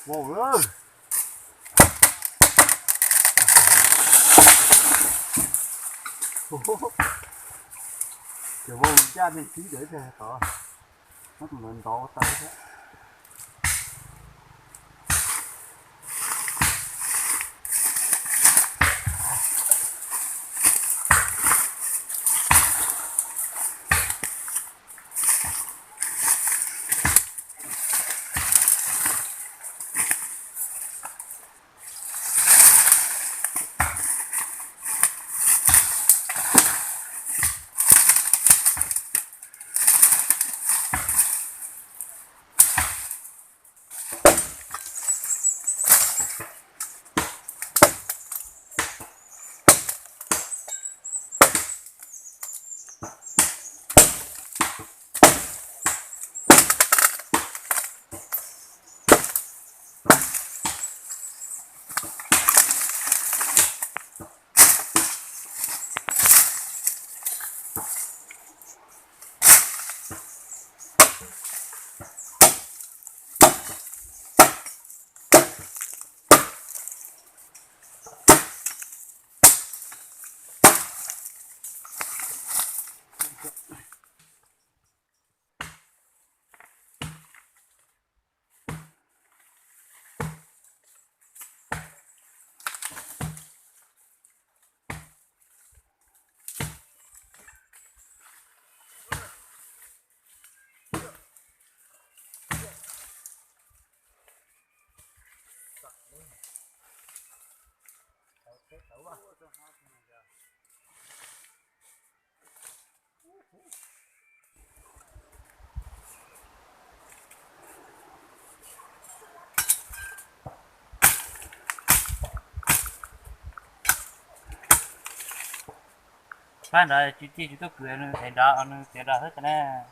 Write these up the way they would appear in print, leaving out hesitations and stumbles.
Wow ơi. Kiểu vô cha mình tí để thế to. Nó mình to tay thế. Phan rồi chỉ tôi cười nó thấy đó nó thấy đó hết nè.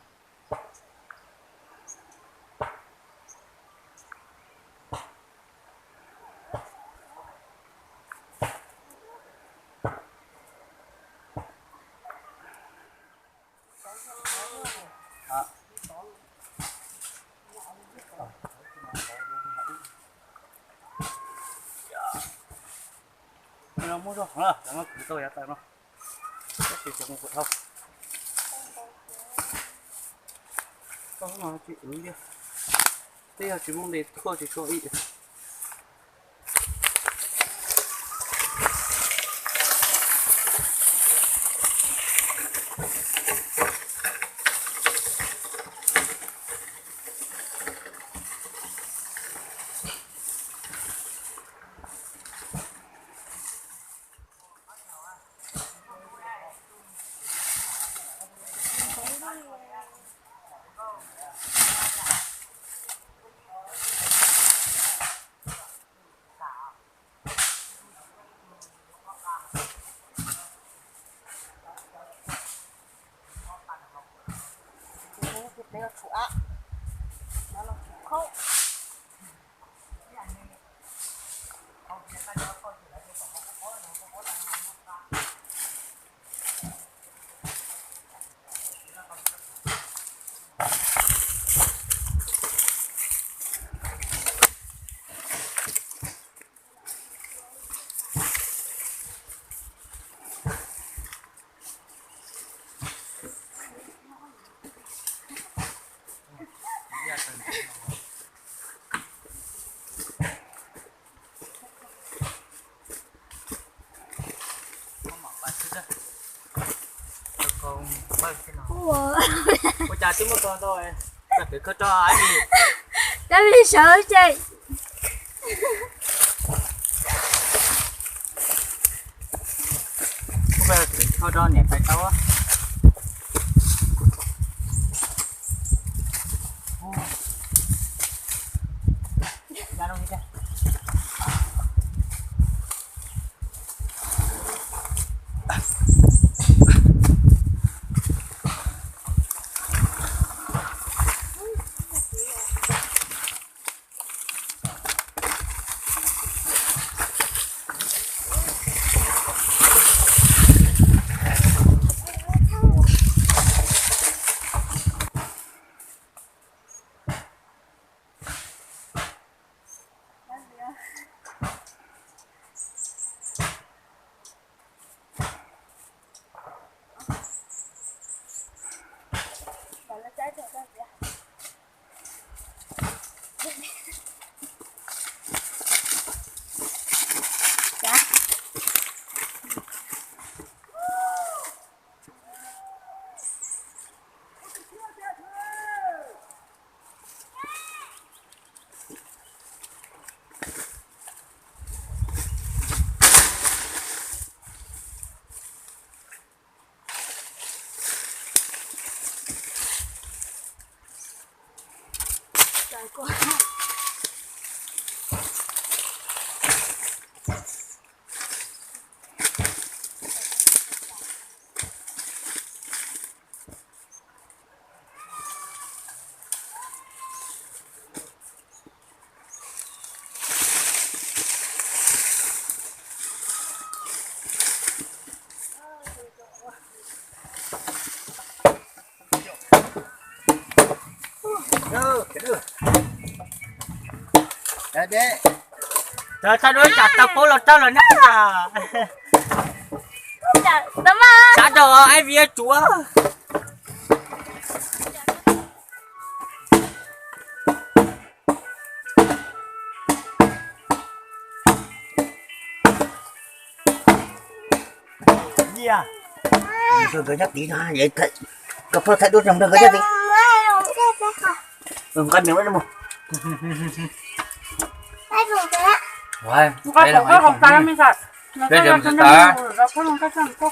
Nó mua rồi, nó cứ tôi ở tại nó. Cái gì cũng không không. Có mà chị ứng đi. Đây là chỉ muốn để thua chỉ cho ít. 내가 좋아. 나는 좋고. Còn bao nhiêu nào? Ủa. Cô cha chúng con thôi. Là cứ cho ai đi. Đã bị sợ chị. Cô bây giờ cứ cho nhẹ phải tao á. Ra đâu đi cha. quá. Đấy. Trời tao nói chặt tao cố lột tao là nát à. Trời, tấm ơi. Chặt đồ ai vía chúa. Gì à? Tôi gửi nhắc tí thôi, vậy thật. Cặp phơ thay đốt trong đó gửi nhắc tí. Con miếng nữa một. Đây rồi đấy. Rồi, đây là không phải mình sạch. Đây là mình sạch. Nó không có